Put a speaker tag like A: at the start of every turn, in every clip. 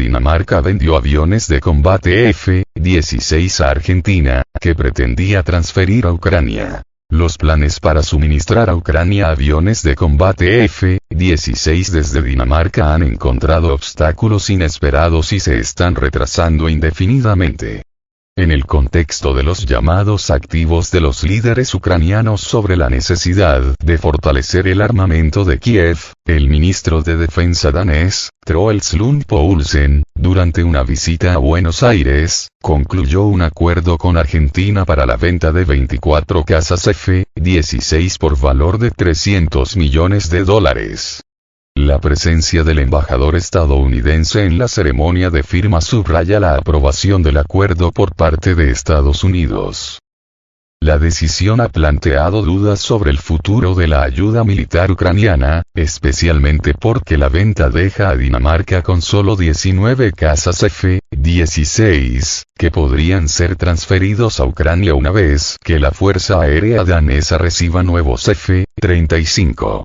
A: Dinamarca vendió aviones de combate F-16 a Argentina, que pretendía transferir a Ucrania. Los planes para suministrar a Ucrania aviones de combate F-16 desde Dinamarca han encontrado obstáculos inesperados y se están retrasando indefinidamente. En el contexto de los llamados activos de los líderes ucranianos sobre la necesidad de fortalecer el armamento de Kiev, el ministro de Defensa danés, Troels Lund Poulsen, durante una visita a Buenos Aires, concluyó un acuerdo con Argentina para la venta de 24 cazas F-16 por valor de $300 millones. La presencia del embajador estadounidense en la ceremonia de firma subraya la aprobación del acuerdo por parte de Estados Unidos. La decisión ha planteado dudas sobre el futuro de la ayuda militar ucraniana, especialmente porque la venta deja a Dinamarca con solo 19 cazas F-16, que podrían ser transferidos a Ucrania una vez que la Fuerza Aérea danesa reciba nuevos F-35.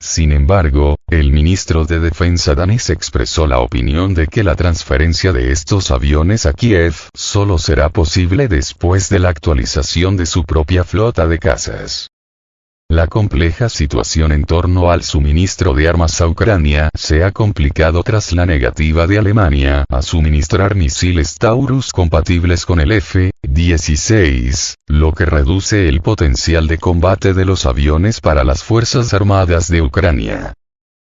A: Sin embargo, el ministro de Defensa danés expresó la opinión de que la transferencia de estos aviones a Kiev solo será posible después de la actualización de su propia flota de cazas. La compleja situación en torno al suministro de armas a Ucrania se ha complicado tras la negativa de Alemania a suministrar misiles Taurus compatibles con el F-16, lo que reduce el potencial de combate de los aviones para las Fuerzas Armadas de Ucrania.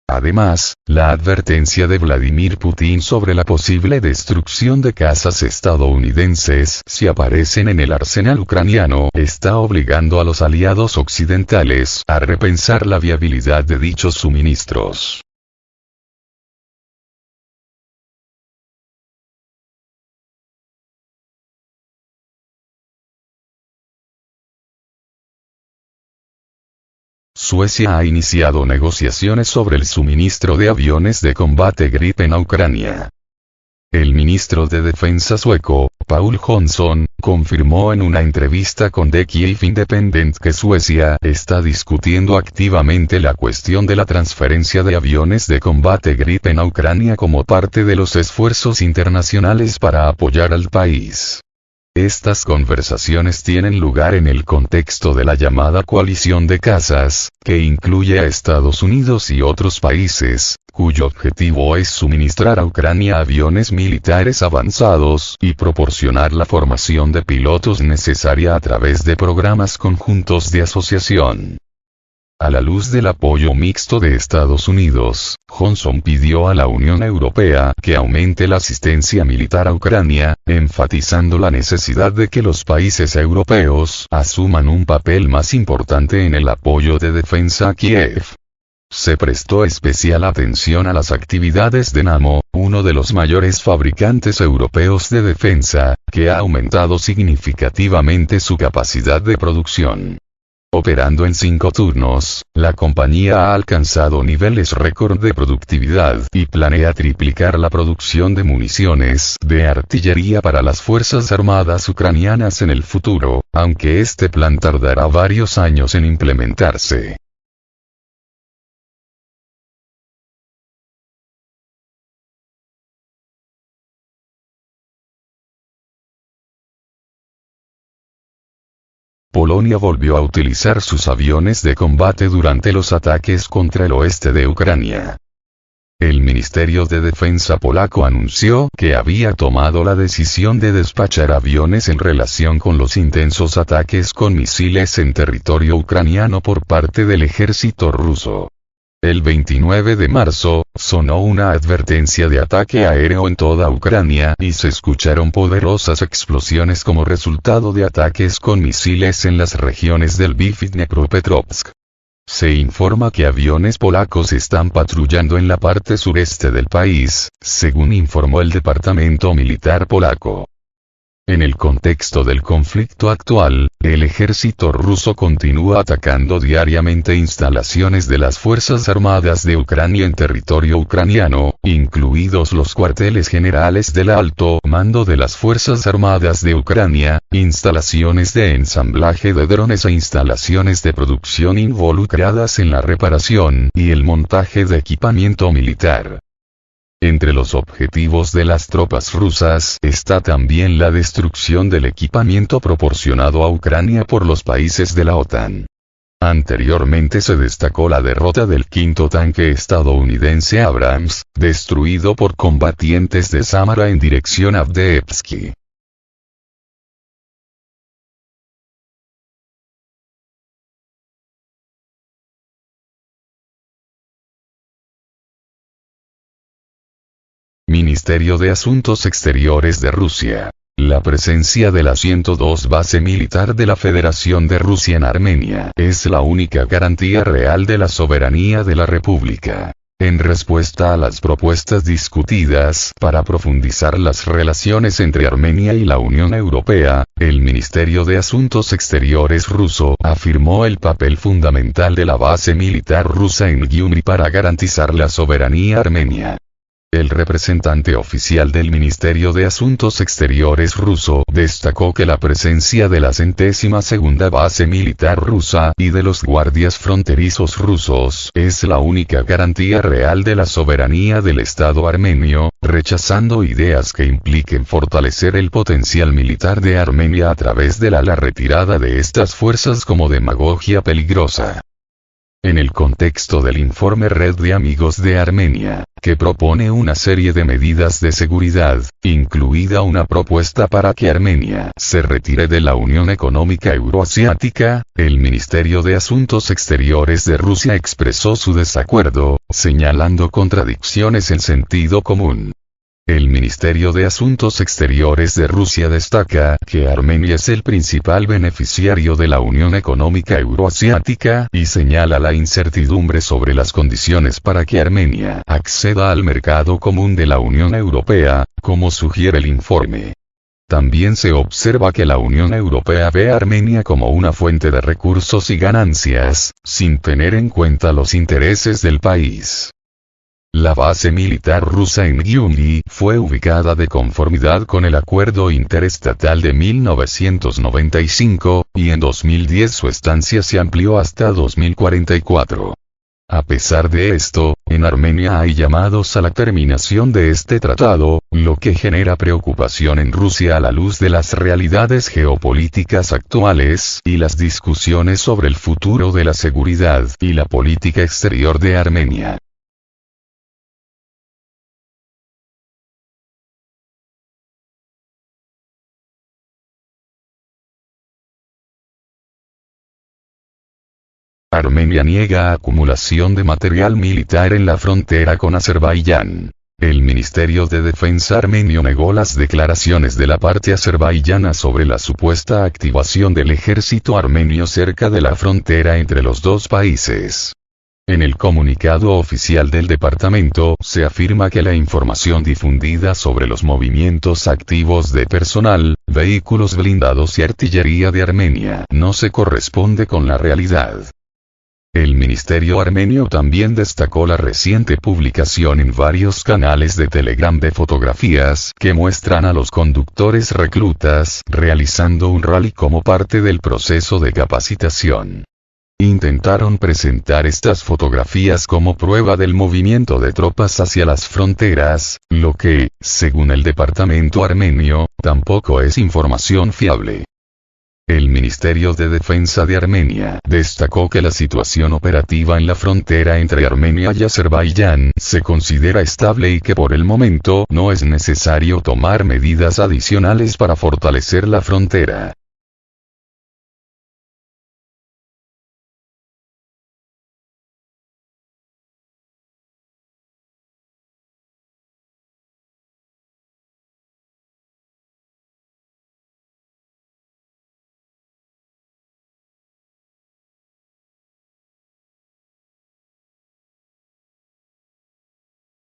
A: Además, la advertencia de Vladimir Putin sobre la posible destrucción de cazas estadounidenses si aparecen en el arsenal ucraniano está obligando a los aliados occidentales a repensar la viabilidad de dichos suministros. Suecia ha iniciado negociaciones sobre el suministro de aviones de combate Gripen a Ucrania. El ministro de Defensa sueco, Paul Jonsson, confirmó en una entrevista con The Kyiv Independent que Suecia está discutiendo activamente la cuestión de la transferencia de aviones de combate Gripen a Ucrania como parte de los esfuerzos internacionales para apoyar al país. Estas conversaciones tienen lugar en el contexto de la llamada coalición de cazas, que incluye a Estados Unidos y otros países, cuyo objetivo es suministrar a Ucrania aviones militares avanzados y proporcionar la formación de pilotos necesaria a través de programas conjuntos de asociación. A la luz del apoyo mixto de Estados Unidos, Johnson pidió a la Unión Europea que aumente la asistencia militar a Ucrania, enfatizando la necesidad de que los países europeos asuman un papel más importante en el apoyo de defensa a Kiev. Se prestó especial atención a las actividades de Nammo, uno de los mayores fabricantes europeos de defensa, que ha aumentado significativamente su capacidad de producción. Operando en 5 turnos, la compañía ha alcanzado niveles récord de productividad y planea triplicar la producción de municiones de artillería para las Fuerzas Armadas ucranianas en el futuro, aunque este plan tardará varios años en implementarse. Polonia volvió a utilizar sus aviones de combate durante los ataques contra el oeste de Ucrania. El Ministerio de Defensa polaco anunció que había tomado la decisión de despachar aviones en relación con los intensos ataques con misiles en territorio ucraniano por parte del ejército ruso. El 29 de marzo, sonó una advertencia de ataque aéreo en toda Ucrania y se escucharon poderosas explosiones como resultado de ataques con misiles en las regiones del Lviv y Dnepropetrovsk. Se informa que aviones polacos están patrullando en la parte sureste del país, según informó el Departamento Militar polaco. En el contexto del conflicto actual, el ejército ruso continúa atacando diariamente instalaciones de las Fuerzas Armadas de Ucrania en territorio ucraniano, incluidos los cuarteles generales del alto mando de las Fuerzas Armadas de Ucrania, instalaciones de ensamblaje de drones e instalaciones de producción involucradas en la reparación y el montaje de equipamiento militar. Entre los objetivos de las tropas rusas está también la destrucción del equipamiento proporcionado a Ucrania por los países de la OTAN. Anteriormente se destacó la derrota del quinto tanque estadounidense Abrams, destruido por combatientes de Samara en dirección a Avdiivka. Ministerio de Asuntos Exteriores de Rusia. La presencia de la 102 base militar de la Federación de Rusia en Armenia es la única garantía real de la soberanía de la República. En respuesta a las propuestas discutidas para profundizar las relaciones entre Armenia y la Unión Europea, el Ministerio de Asuntos Exteriores ruso afirmó el papel fundamental de la base militar rusa en Gyumri para garantizar la soberanía armenia. El representante oficial del Ministerio de Asuntos Exteriores ruso destacó que la presencia de la 102ª base militar rusa y de los guardias fronterizos rusos es la única garantía real de la soberanía del Estado armenio, rechazando ideas que impliquen fortalecer el potencial militar de Armenia a través de la retirada de estas fuerzas como demagogia peligrosa. En el contexto del informe Red de Amigos de Armenia, que propone una serie de medidas de seguridad, incluida una propuesta para que Armenia se retire de la Unión Económica Euroasiática, el Ministerio de Asuntos Exteriores de Rusia expresó su desacuerdo, señalando contradicciones en sentido común. El Ministerio de Asuntos Exteriores de Rusia destaca que Armenia es el principal beneficiario de la Unión Económica Euroasiática y señala la incertidumbre sobre las condiciones para que Armenia acceda al mercado común de la Unión Europea, como sugiere el informe. También se observa que la Unión Europea ve a Armenia como una fuente de recursos y ganancias, sin tener en cuenta los intereses del país. La base militar rusa en Gyumri fue ubicada de conformidad con el Acuerdo Interestatal de 1995, y en 2010 su estancia se amplió hasta 2044. A pesar de esto, en Armenia hay llamados a la terminación de este tratado, lo que genera preocupación en Rusia a la luz de las realidades geopolíticas actuales y las discusiones sobre el futuro de la seguridad y la política exterior de Armenia. Armenia niega acumulación de material militar en la frontera con Azerbaiyán. El Ministerio de Defensa armenio negó las declaraciones de la parte azerbaiyana sobre la supuesta activación del ejército armenio cerca de la frontera entre los dos países. En el comunicado oficial del departamento se afirma que la información difundida sobre los movimientos activos de personal, vehículos blindados y artillería de Armenia no se corresponde con la realidad. El Ministerio armenio también destacó la reciente publicación en varios canales de Telegram de fotografías que muestran a los conductores reclutas realizando un rally como parte del proceso de capacitación. Intentaron presentar estas fotografías como prueba del movimiento de tropas hacia las fronteras, lo que, según el departamento armenio, tampoco es información fiable. El Ministerio de Defensa de Armenia destacó que la situación operativa en la frontera entre Armenia y Azerbaiyán se considera estable y que por el momento no es necesario tomar medidas adicionales para fortalecer la frontera.